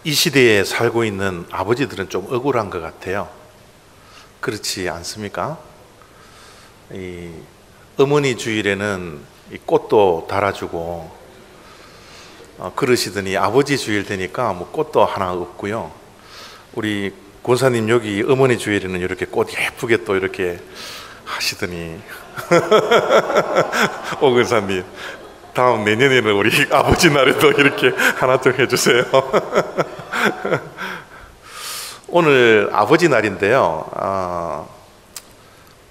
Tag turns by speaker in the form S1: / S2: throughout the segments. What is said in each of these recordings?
S1: 이 시대에 살고 있는 아버지들은 좀 억울한 것 같아요. 그렇지 않습니까? 이 어머니 주일에는 이 꽃도 달아주고 그러시더니 아버지 주일 되니까 뭐 꽃도 하나 없고요. 우리 권사님 여기 어머니 주일에는 이렇게 꽃 예쁘게 또 이렇게 하시더니 오 권사님 다음 내년에는 우리 아버지 날에도 이렇게 하나 좀 해주세요. 오늘 아버지 날인데요.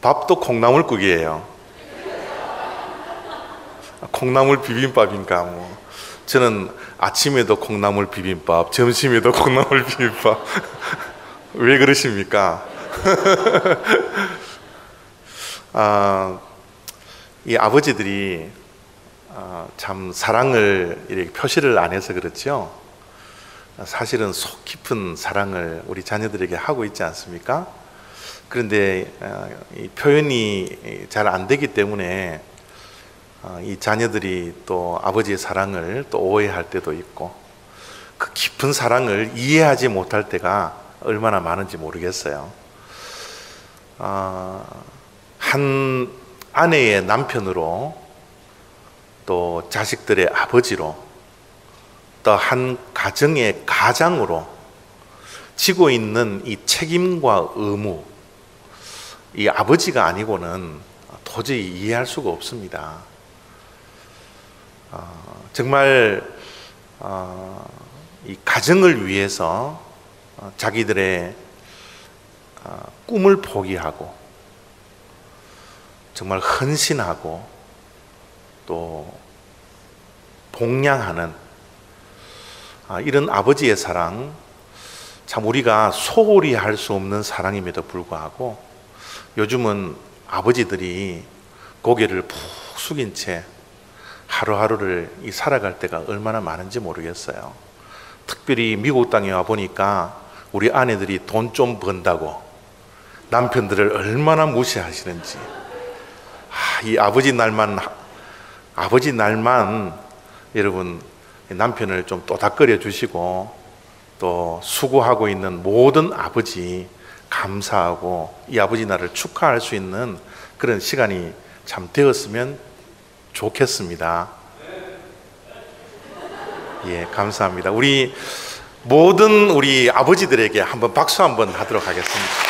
S1: 밥도 콩나물국이에요. 콩나물 비빔밥인가 뭐. 저는 아침에도 콩나물 비빔밥, 점심에도 콩나물 비빔밥. 왜 그러십니까? 이 아버지들이 참 사랑을 이렇게 표시를 안 해서 그렇죠. 사실은 속 깊은 사랑을 우리 자녀들에게 하고 있지 않습니까? 그런데 이 표현이 잘 안 되기 때문에 이 자녀들이 또 아버지의 사랑을 또 오해할 때도 있고 그 깊은 사랑을 이해하지 못할 때가 얼마나 많은지 모르겠어요. 한 아내의 남편으로 또 자식들의 아버지로 또 한 가정의 가장으로 지고 있는 이 책임과 의무, 이 아버지가 아니고는 도저히 이해할 수가 없습니다. 정말 이 가정을 위해서 자기들의 꿈을 포기하고 정말 헌신하고 또 봉양하는 이런 아버지의 사랑, 참 우리가 소홀히 할 수 없는 사랑임에도 불구하고 요즘은 아버지들이 고개를 푹 숙인 채 하루하루를 살아갈 때가 얼마나 많은지 모르겠어요. 특별히 미국 땅에 와 보니까 우리 아내들이 돈 좀 번다고 남편들을 얼마나 무시하시는지. 이 아버지 날만 여러분 남편을 좀 또닥거려 주시고 또 수고하고 있는 모든 아버지 감사하고 이 아버지 날을 축하할 수 있는 그런 시간이 참 되었으면 좋겠습니다. 예, 감사합니다. 우리 모든 우리 아버지들에게 한번 박수 한번 하도록 하겠습니다.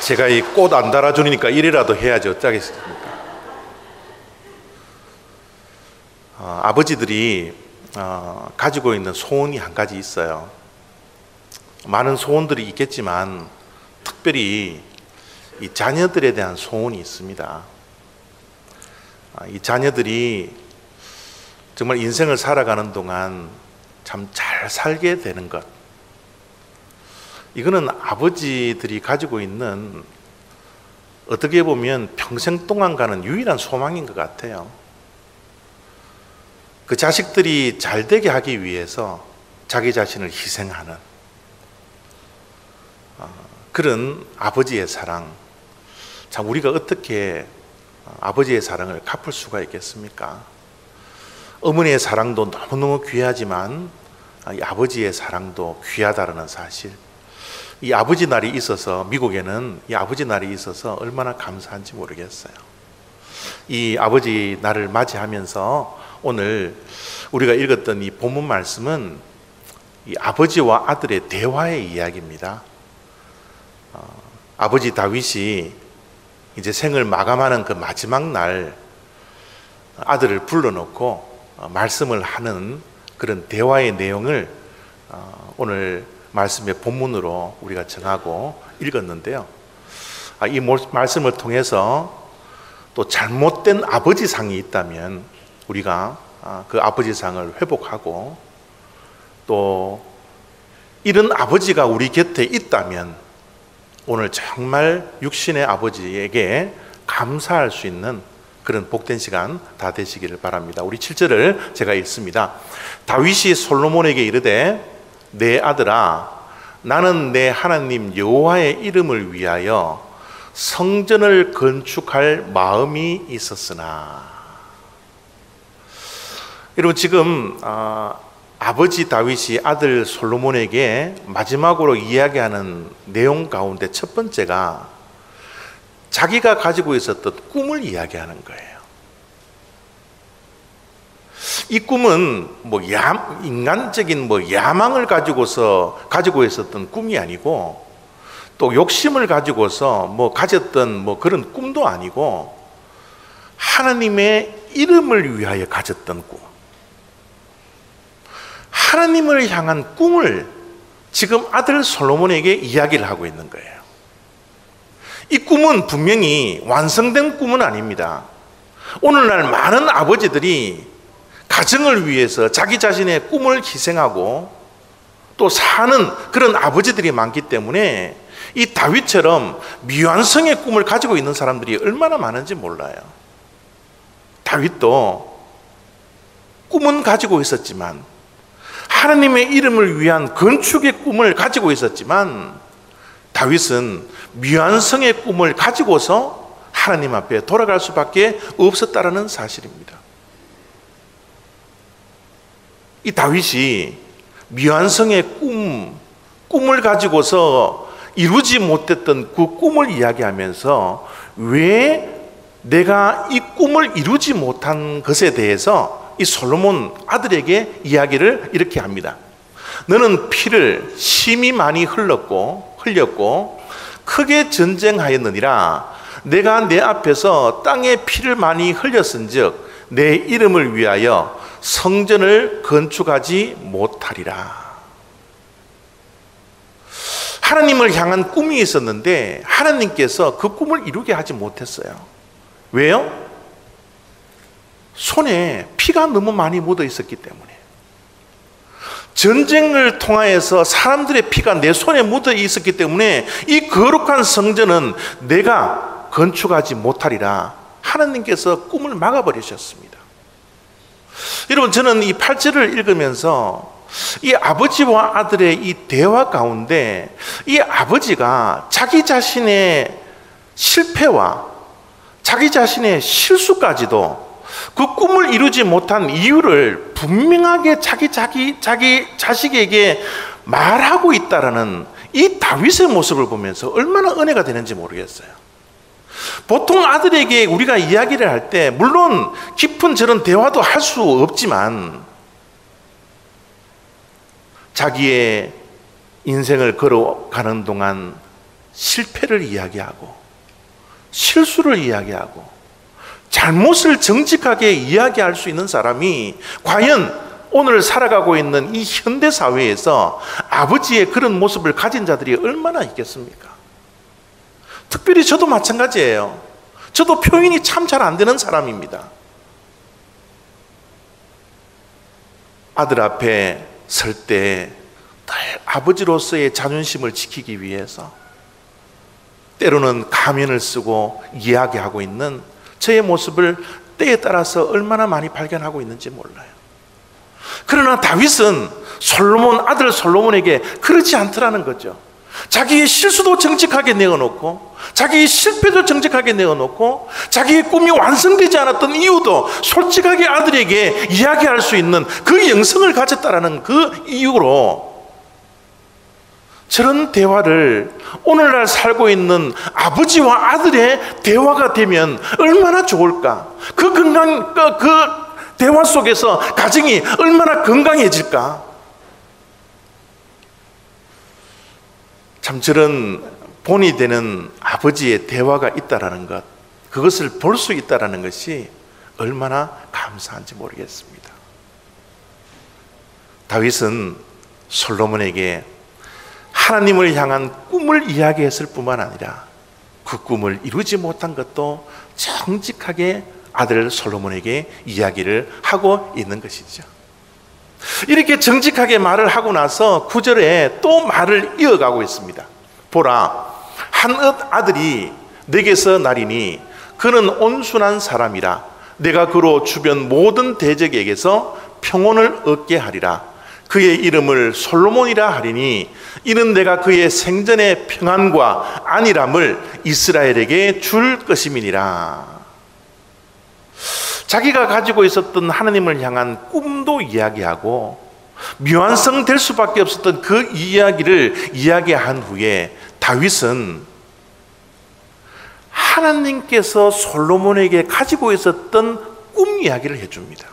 S1: 제가 이 꽃 안 달아주니까 이래라도 해야지 어쩌겠습니까? 아버지들이 가지고 있는 소원이 한 가지 있어요. 많은 소원들이 있겠지만 특별히 이 자녀들에 대한 소원이 있습니다. 이 자녀들이 정말 인생을 살아가는 동안 참 잘 살게 되는 것, 이거는 아버지들이 가지고 있는 어떻게 보면 평생 동안 가는 유일한 소망인 것 같아요. 그 자식들이 잘 되게 하기 위해서 자기 자신을 희생하는 그런 아버지의 사랑, 참 우리가 어떻게 아버지의 사랑을 갚을 수가 있겠습니까? 어머니의 사랑도 너무너무 귀하지만 이 아버지의 사랑도 귀하다는 사실, 이 아버지 날이 있어서 미국에는 이 아버지 날이 있어서 얼마나 감사한지 모르겠어요. 이 아버지 날을 맞이하면서 오늘 우리가 읽었던 이 본문 말씀은 이 아버지와 아들의 대화의 이야기입니다. 아버지 다윗이 이제 생을 마감하는 그 마지막 날 아들을 불러놓고 말씀을 하는 그런 대화의 내용을 오늘 말씀의 본문으로 우리가 정하고 읽었는데요. 이 말씀을 통해서 또 잘못된 아버지상이 있다면 우리가 그 아버지상을 회복하고 또 이런 아버지가 우리 곁에 있다면 오늘 정말 육신의 아버지에게 감사할 수 있는 그런 복된 시간 다 되시기를 바랍니다. 우리 7절을 제가 읽습니다. 다윗이 솔로몬에게 이르되 내 아들아, 나는 내 하나님 여호와의 이름을 위하여 성전을 건축할 마음이 있었으나. 여러분 지금 아버지 다윗이 아들 솔로몬에게 마지막으로 이야기하는 내용 가운데 첫 번째가 자기가 가지고 있었던 꿈을 이야기하는 거예요. 이 꿈은 인간적인 야망을 가지고 있었던 꿈이 아니고, 또 욕심을 가지고서 가졌던 그런 꿈도 아니고, 하나님의 이름을 위하여 가졌던 꿈, 하나님을 향한 꿈을 지금 아들 솔로몬에게 이야기를 하고 있는 거예요. 이 꿈은 분명히 완성된 꿈은 아닙니다. 오늘날 많은 아버지들이 가정을 위해서 자기 자신의 꿈을 희생하고 또 사는 그런 아버지들이 많기 때문에 이 다윗처럼 미완성의 꿈을 가지고 있는 사람들이 얼마나 많은지 몰라요. 다윗도 꿈은 가지고 있었지만, 하나님의 이름을 위한 건축의 꿈을 가지고 있었지만, 다윗은 미완성의 꿈을 가지고서 하나님 앞에 돌아갈 수밖에 없었다라는 사실입니다. 이 다윗이 미완성의 꿈을 가지고서 이루지 못했던 그 꿈을 이야기하면서 왜 내가 이 꿈을 이루지 못한 것에 대해서 이 솔로몬 아들에게 이야기를 이렇게 합니다. 너는 피를 심히 많이 흘렸고 크게 전쟁하였느니라. 내가 내 앞에서 땅에 피를 많이 흘렸은즉 내 이름을 위하여 성전을 건축하지 못하리라. 하나님을 향한 꿈이 있었는데 하나님께서 그 꿈을 이루게 하지 못했어요. 왜요? 손에 피가 너무 많이 묻어 있었기 때문에. 전쟁을 통하여서 사람들의 피가 내 손에 묻어 있었기 때문에 이 거룩한 성전은 내가 건축하지 못하리라. 하나님께서 꿈을 막아버리셨습니다. 여러분, 저는 이 8절을 읽으면서 이 아버지와 아들의 이 대화 가운데 이 아버지가 자기 자신의 실패와 자기 자신의 실수까지도 그 꿈을 이루지 못한 이유를 분명하게 자기 자식에게 말하고 있다라는 이 다윗의 모습을 보면서 얼마나 은혜가 되는지 모르겠어요. 보통 아들에게 우리가 이야기를 할 때 물론 깊은 저런 대화도 할 수 없지만 자기의 인생을 걸어가는 동안 실패를 이야기하고 실수를 이야기하고 잘못을 정직하게 이야기할 수 있는 사람이 과연 오늘 살아가고 있는 이 현대 사회에서 아버지의 그런 모습을 가진 자들이 얼마나 있겠습니까? 특별히 저도 마찬가지예요. 저도 표현이 참 잘 안 되는 사람입니다. 아들 앞에 설 때 아버지로서의 자존심을 지키기 위해서 때로는 가면을 쓰고 이야기하고 있는 저의 모습을 때에 따라서 얼마나 많이 발견하고 있는지 몰라요. 그러나 다윗은 아들 솔로몬에게 그렇지 않더라는 거죠. 자기의 실수도 정직하게 내어놓고 자기의 실패도 정직하게 내어놓고 자기의 꿈이 완성되지 않았던 이유도 솔직하게 아들에게 이야기할 수 있는 그 영성을 가졌다라는 그 이유로 저런 대화를 오늘날 살고 있는 아버지와 아들의 대화가 되면 얼마나 좋을까? 그 대화 속에서 가정이 얼마나 건강해질까? 참 저런 본이 되는 아버지의 대화가 있다라는 것, 그것을 볼 수 있다라는 것이 얼마나 감사한지 모르겠습니다. 다윗은 솔로몬에게 하나님을 향한 꿈을 이야기했을 뿐만 아니라 그 꿈을 이루지 못한 것도 정직하게 아들 솔로몬에게 이야기를 하고 있는 것이죠. 이렇게 정직하게 말을 하고 나서 9절에 또 말을 이어가고 있습니다. 보라, 한 아들이 내게서 나리니 그는 온순한 사람이라. 내가 그로 주변 모든 대적에게서 평온을 얻게 하리라. 그의 이름을 솔로몬이라 하리니 이는 내가 그의 생전의 평안과 안일함을 이스라엘에게 줄 것임이니라. 자기가 가지고 있었던 하나님을 향한 꿈도 이야기하고 미완성 될 수밖에 없었던 그 이야기를 이야기한 후에 다윗은 하나님께서 솔로몬에게 가지고 있었던 꿈 이야기를 해줍니다.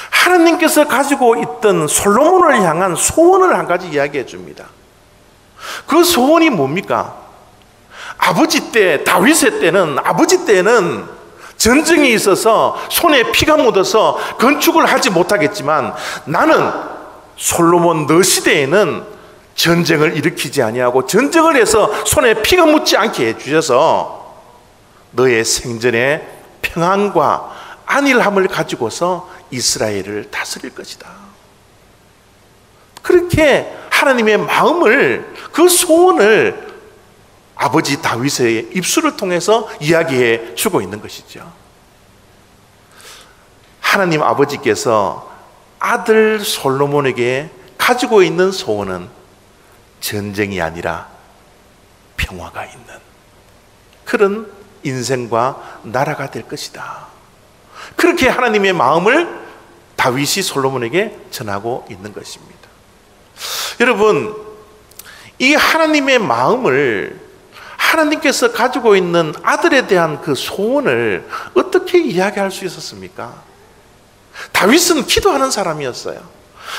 S1: 하나님께서 가지고 있던 솔로몬을 향한 소원을 한 가지 이야기해 줍니다. 그 소원이 뭡니까? 아버지 때, 다윗의 때는, 아버지 때는 전쟁이 있어서 손에 피가 묻어서 건축을 하지 못하겠지만 나는 솔로몬 너 시대에는 전쟁을 일으키지 아니하고 전쟁을 해서 손에 피가 묻지 않게 해주셔서 너의 생전에 평안과 안일함을 가지고서 이스라엘을 다스릴 것이다. 그렇게 하나님의 마음을, 그 소원을 아버지 다윗의 입술을 통해서 이야기해 주고 있는 것이죠. 하나님 아버지께서 아들 솔로몬에게 가지고 있는 소원은 전쟁이 아니라 평화가 있는 그런 인생과 나라가 될 것이다. 그렇게 하나님의 마음을 다윗이 솔로몬에게 전하고 있는 것입니다. 여러분, 이 하나님의 마음을, 하나님께서 가지고 있는 아들에 대한 그 소원을 어떻게 이야기할 수 있었습니까? 다윗은 기도하는 사람이었어요.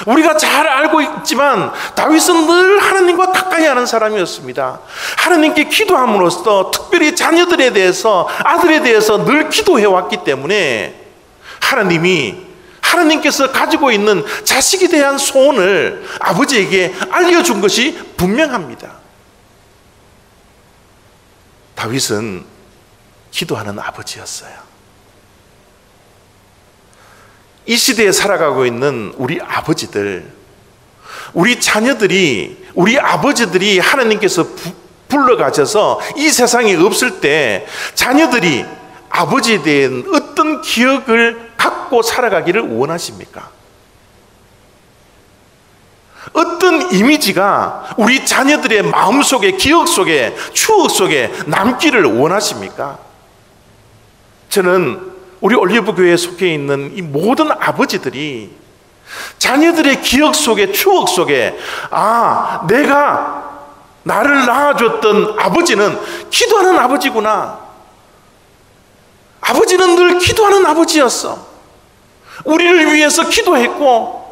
S1: 우리가 잘 알고 있지만 다윗은 늘 하나님과 가까이 하는 사람이었습니다. 하나님께 기도함으로써 특별히 자녀들에 대해서, 아들에 대해서 늘 기도해 왔기 때문에 하나님께서 가지고 있는 자식에 대한 소원을 아버지에게 알려준 것이 분명합니다. 다윗은 기도하는 아버지였어요. 이 시대에 살아가고 있는 우리 아버지들, 우리 자녀들이, 우리 아버지들이 하나님께서 불러가셔서 이 세상에 없을 때 자녀들이 아버지에 대한 어떤 기억을 갖고 살아가기를 원하십니까? 어떤 이미지가 우리 자녀들의 마음속에, 기억 속에, 추억 속에 남기를 원하십니까? 저는 우리 올리브 교회에 속해 있는 이 모든 아버지들이 자녀들의 기억 속에, 추억 속에, 내가 나를 낳아줬던 아버지는 기도하는 아버지구나. 아버지는 늘 기도하는 아버지였어. 우리를 위해서 기도했고,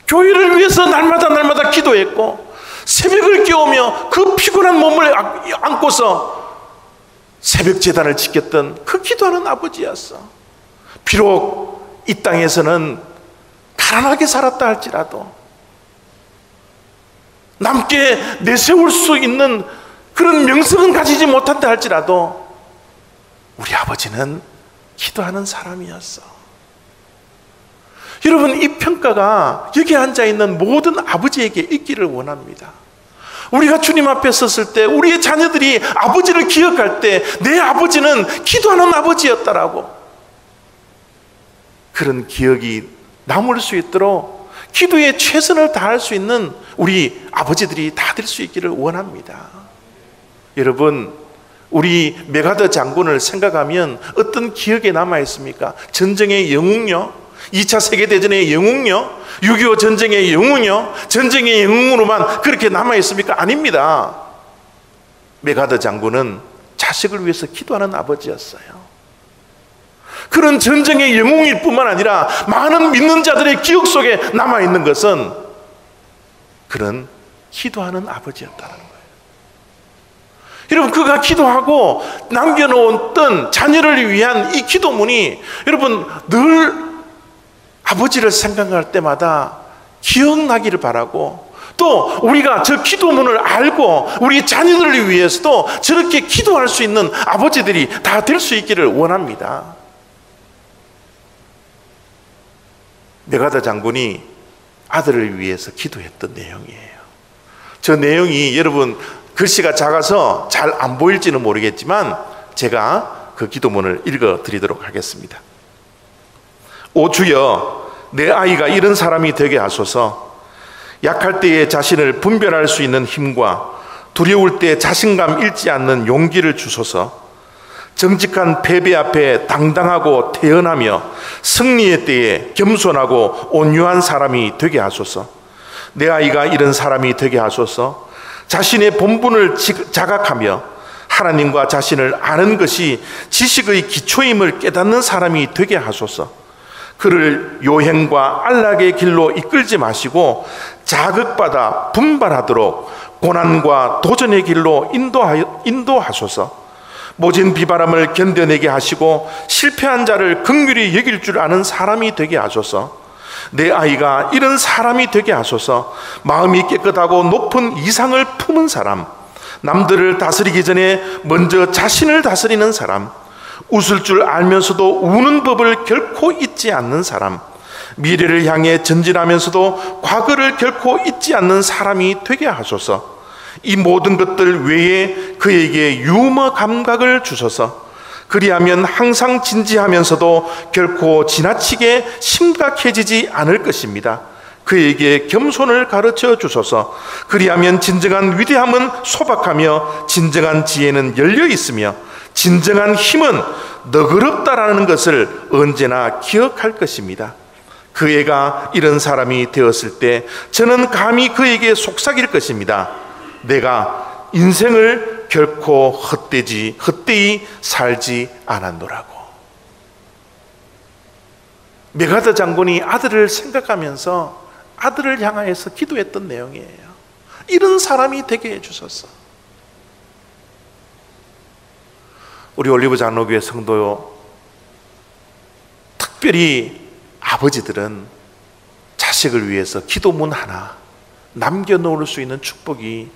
S1: 교회를 위해서 날마다 기도했고, 새벽을 깨우며 그 피곤한 몸을 안고서 새벽 제단을 지켰던 그 기도하는 아버지였어. 비록 이 땅에서는 가난하게 살았다 할지라도, 남께 내세울 수 있는 그런 명성은 가지지 못한다 할지라도 우리 아버지는 기도하는 사람이었어. 여러분, 이 평가가 여기 앉아있는 모든 아버지에게 있기를 원합니다. 우리가 주님 앞에 섰을 때, 우리의 자녀들이 아버지를 기억할 때 내 아버지는 기도하는 아버지였다라고, 그런 기억이 남을 수 있도록 기도에 최선을 다할 수 있는 우리 아버지들이 다 될 수 있기를 원합니다. 여러분, 우리 메가더 장군을 생각하면 어떤 기억에 남아 있습니까? 전쟁의 영웅요, 2차 세계대전의 영웅요, 6.25 전쟁의 영웅요, 전쟁의 영웅으로만 그렇게 남아 있습니까? 아닙니다. 메가더 장군은 자식을 위해서 기도하는 아버지였어요. 그런 전쟁의 영웅일 뿐만 아니라 많은 믿는 자들의 기억 속에 남아 있는 것은 그런 기도하는 아버지였다는 거예요. 여러분, 그가 기도하고 남겨놓았던 자녀를 위한 이 기도문이, 여러분, 늘 아버지를 생각할 때마다 기억나기를 바라고, 또 우리가 저 기도문을 알고 우리 자녀들을 위해서도 저렇게 기도할 수 있는 아버지들이 다 될 수 있기를 원합니다. 메가더 장군이 아들을 위해서 기도했던 내용이에요. 저 내용이, 여러분, 글씨가 작아서 잘 안 보일지는 모르겠지만 제가 그 기도문을 읽어 드리도록 하겠습니다. 오 주여, 내 아이가 이런 사람이 되게 하소서. 약할 때에 자신을 분별할 수 있는 힘과 두려울 때 자신감 잃지 않는 용기를 주소서. 정직한 패배 앞에 당당하고 태연하며 승리의 때에 겸손하고 온유한 사람이 되게 하소서. 내 아이가 이런 사람이 되게 하소서. 자신의 본분을 자각하며 하나님과 자신을 아는 것이 지식의 기초임을 깨닫는 사람이 되게 하소서. 그를 요행과 안락의 길로 이끌지 마시고 자극받아 분발하도록 고난과 도전의 길로 인도하소서. 모진 비바람을 견뎌내게 하시고 실패한 자를 긍휼히 여길 줄 아는 사람이 되게 하소서. 내 아이가 이런 사람이 되게 하소서. 마음이 깨끗하고 높은 이상을 품은 사람, 남들을 다스리기 전에 먼저 자신을 다스리는 사람, 웃을 줄 알면서도 우는 법을 결코 잊지 않는 사람, 미래를 향해 전진하면서도 과거를 결코 잊지 않는 사람이 되게 하소서. 이 모든 것들 외에 그에게 유머 감각을 주소서. 그리하면 항상 진지하면서도 결코 지나치게 심각해지지 않을 것입니다. 그에게 겸손을 가르쳐 주소서. 그리하면 진정한 위대함은 소박하며 진정한 지혜는 열려 있으며 진정한 힘은 너그럽다라는 것을 언제나 기억할 것입니다. 그 애가 이런 사람이 되었을 때 저는 감히 그에게 속삭일 것입니다. 내가 인생을 결코 헛되이 살지 않았노라고. 메가드 장군이 아들을 생각하면서 아들을 향하여서 기도했던 내용이에요. 이런 사람이 되게 해주소서. 우리 올리브 장로교회 성도요, 특별히 아버지들은 자식을 위해서 기도문 하나 남겨놓을 수 있는 축복이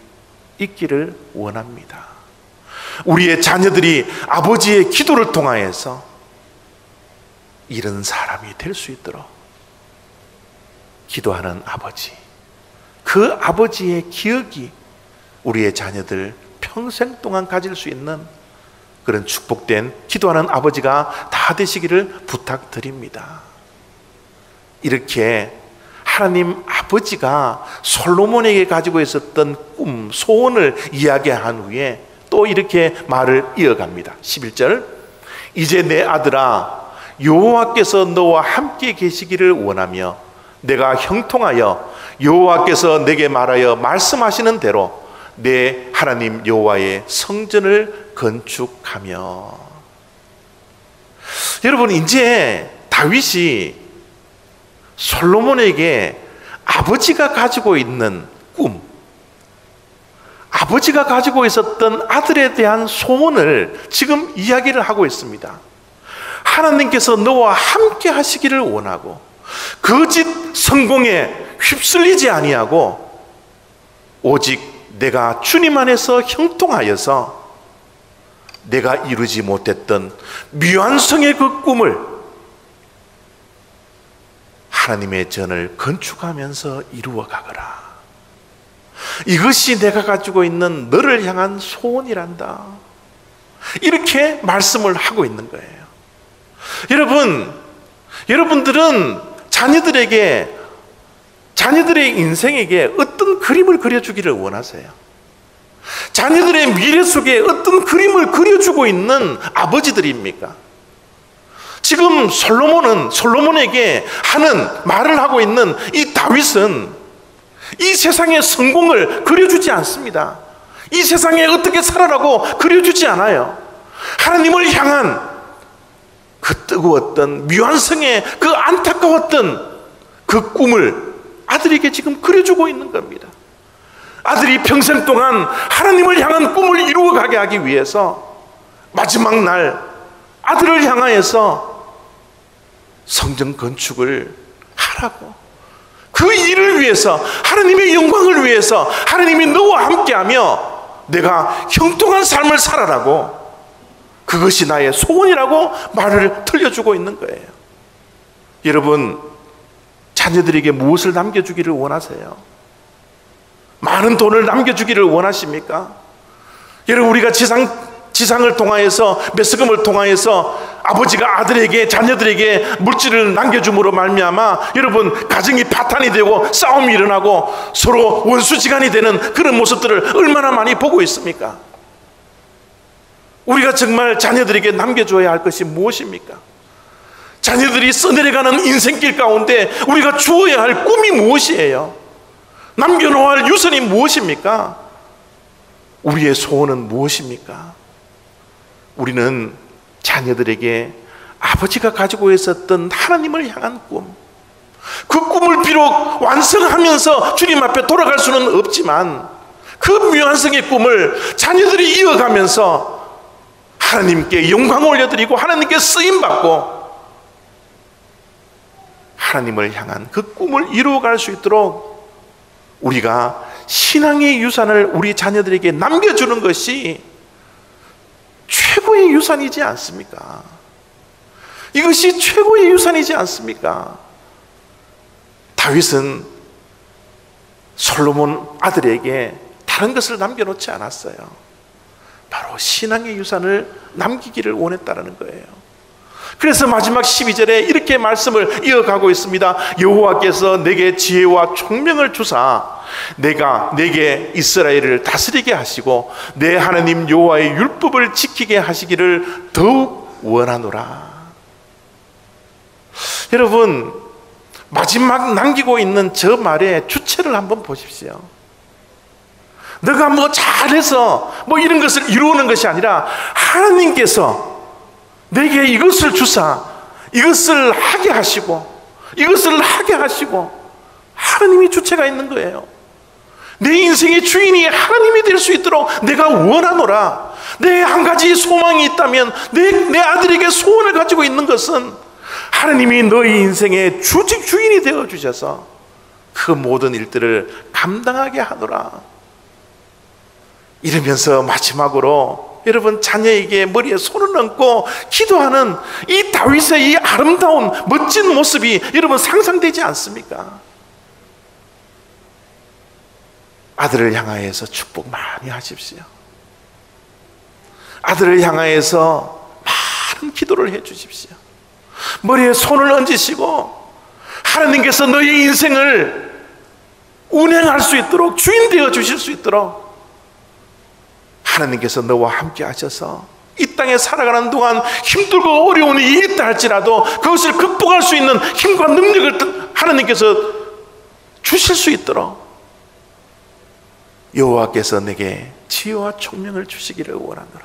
S1: 있기를 원합니다. 우리의 자녀들이 아버지의 기도를 통하여서 이런 사람이 될 수 있도록 기도하는 아버지, 그 아버지의 기억이 우리의 자녀들 평생 동안 가질 수 있는 그런 축복된 기도하는 아버지가 다 되시기를 부탁드립니다. 이렇게 하나님 아버지가 솔로몬에게 가지고 있었던 꿈, 소원을 이야기한 후에 또 이렇게 말을 이어갑니다. 11절, 이제 내 아들아, 여호와께서 너와 함께 계시기를 원하며 내가 형통하여 여호와께서 내게 말하여 말씀하시는 대로 내 하나님 여호와의 성전을 건축하며. 여러분, 이제 다윗이 솔로몬에게 아버지가 가지고 있는 꿈, 아버지가 가지고 있었던 아들에 대한 소원을 지금 이야기를 하고 있습니다. 하나님께서 너와 함께 하시기를 원하고 거짓 성공에 휩쓸리지 아니하고 오직 내가 주님 안에서 형통하여서 내가 이루지 못했던 미완성의 그 꿈을 하나님의 전을 건축하면서 이루어 가거라. 이것이 내가 가지고 있는 너를 향한 소원이란다. 이렇게 말씀을 하고 있는 거예요. 여러분들은 자녀들의 인생에게 어떤 그림을 그려주기를 원하세요? 자녀들의 미래 속에 어떤 그림을 그려주고 있는 아버지들입니까? 지금 솔로몬에게 하는 말을 하고 있는 이 다윗은 이 세상의 성공을 그려주지 않습니다. 이 세상에 어떻게 살아라고 그려주지 않아요. 하나님을 향한 그 뜨거웠던 미완성의 그 안타까웠던 그 꿈을 아들에게 지금 그려주고 있는 겁니다. 아들이 평생 동안 하나님을 향한 꿈을 이루어가게 하기 위해서 마지막 날 아들을 향하여서 성전 건축을 하라고, 그 일을 위해서, 하나님의 영광을 위해서 하나님이 너와 함께하며 내가 형통한 삶을 살아라고, 그것이 나의 소원이라고 말을 들려주고 있는 거예요. 여러분, 자녀들에게 무엇을 남겨주기를 원하세요? 많은 돈을 남겨주기를 원하십니까? 여러분, 우리가 지상을 통하여서, 매스컴을 통하여서 아버지가 아들에게, 자녀들에게 물질을 남겨줌으로 말미암아 여러분 가정이 파탄이 되고 싸움이 일어나고 서로 원수지간이 되는 그런 모습들을 얼마나 많이 보고 있습니까? 우리가 정말 자녀들에게 남겨줘야 할 것이 무엇입니까? 자녀들이 써내려가는 인생길 가운데 우리가 주어야 할 꿈이 무엇이에요? 남겨놓아야 할 유산이 무엇입니까? 우리의 소원은 무엇입니까? 우리는 자녀들에게 아버지가 가지고 있었던 하나님을 향한 꿈, 그 꿈을 비록 완성하면서 주님 앞에 돌아갈 수는 없지만 그 미완성의 꿈을 자녀들이 이어가면서 하나님께 영광을 올려드리고 하나님께 쓰임받고 하나님을 향한 그 꿈을 이루어갈 수 있도록 우리가 신앙의 유산을 우리 자녀들에게 남겨주는 것이 최고의 유산이지 않습니까? 이것이 최고의 유산이지 않습니까? 다윗은 솔로몬 아들에게 다른 것을 남겨놓지 않았어요. 바로 신앙의 유산을 남기기를 원했다는 거예요. 그래서 마지막 12절에 이렇게 말씀을 이어가고 있습니다. 여호와께서 내게 지혜와 총명을 주사 내게 이스라엘을 다스리게 하시고 내 하나님 여호와의 율법을 지키게 하시기를 더욱 원하노라. 여러분, 마지막 남기고 있는 저 말의 주체를 한번 보십시오. 너가 뭐 잘해서 뭐 이런 것을 이루는 것이 아니라 하나님께서 내게 이것을 주사 이것을 하게 하시고 이것을 하게 하시고, 하나님이 주체가 있는 거예요. 내 인생의 주인이 하나님이 될 수 있도록 내가 원하노라. 내 한 가지 소망이 있다면 내 아들에게 소원을 가지고 있는 것은 하나님이 너희 인생의 주인이 되어 주셔서 그 모든 일들을 감당하게 하노라. 이러면서 마지막으로 여러분, 자녀에게 머리에 손을 얹고 기도하는 이 다윗의 이 아름다운 멋진 모습이 여러분 상상되지 않습니까? 아들을 향하여서 축복 많이 하십시오. 아들을 향하여서 많은 기도를 해 주십시오. 머리에 손을 얹으시고 하나님께서 너희 인생을 운행할 수 있도록, 주인 되어 주실 수 있도록 하나님께서 너와 함께 하셔서 이 땅에 살아가는 동안 힘들고 어려운 일이 있다 할지라도 그것을 극복할 수 있는 힘과 능력을 하나님께서 주실 수 있도록 여호와께서 내게 지혜와 총명을 주시기를 원하노라.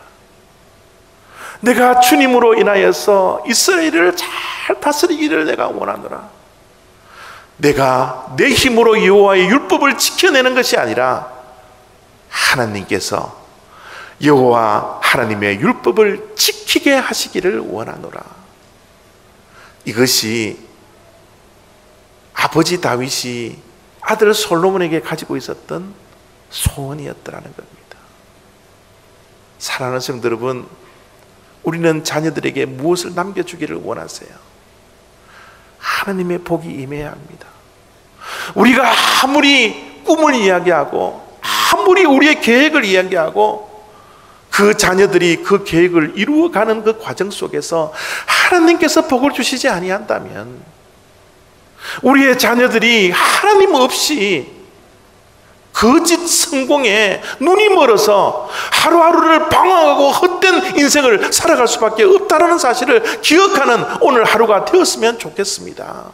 S1: 내가 주님으로 인하여서 이스라엘을 잘 다스리기를 내가 원하노라. 내가 내 힘으로 여호와의 율법을 지켜내는 것이 아니라 하나님께서 여호와 하나님의 율법을 지키게 하시기를 원하노라. 이것이 아버지 다윗이 아들 솔로몬에게 가지고 있었던 소원이었다는 겁니다. 사랑하는 성도 여러분, 우리는 자녀들에게 무엇을 남겨주기를 원하세요? 하나님의 복이 임해야 합니다. 우리가 아무리 꿈을 이야기하고 아무리 우리의 계획을 이야기하고 그 자녀들이 그 계획을 이루어가는 그 과정 속에서 하나님께서 복을 주시지 아니한다면 우리의 자녀들이 하나님 없이 거짓 성공에 눈이 멀어서 하루하루를 방황하고 헛된 인생을 살아갈 수밖에 없다는 사실을 기억하는 오늘 하루가 되었으면 좋겠습니다.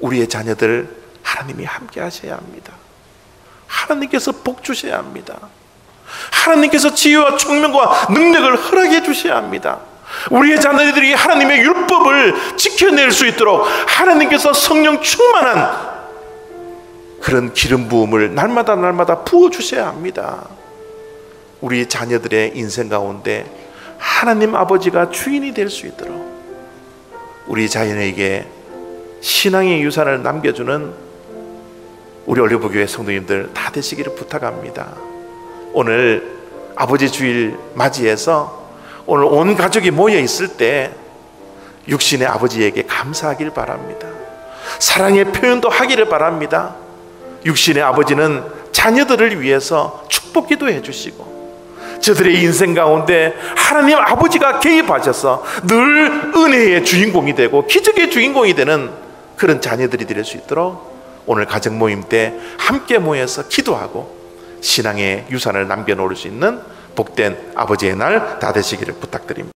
S1: 우리의 자녀들 하나님이 함께 하셔야 합니다. 하나님께서 복 주셔야 합니다. 하나님께서 지혜와 총명과 능력을 허락해 주셔야 합니다. 우리의 자녀들이 하나님의 율법을 지켜낼 수 있도록 하나님께서 성령 충만한 그런 기름 부음을 날마다 부어주셔야 합니다. 우리 자녀들의 인생 가운데 하나님 아버지가 주인이 될 수 있도록 우리 자녀에게 신앙의 유산을 남겨주는 우리 올리브교회 성도님들 다 되시기를 부탁합니다. 오늘 아버지 주일 맞이해서 오늘 온 가족이 모여 있을 때 육신의 아버지에게 감사하길 바랍니다. 사랑의 표현도 하기를 바랍니다. 육신의 아버지는 자녀들을 위해서 축복 기도해 주시고 저들의 인생 가운데 하나님 아버지가 개입하셔서 늘 은혜의 주인공이 되고 기적의 주인공이 되는 그런 자녀들이 될 수 있도록 오늘 가정 모임 때 함께 모여서 기도하고 신앙의 유산을 남겨놓을 수 있는 복된 아버지의 날 다 되시기를 부탁드립니다.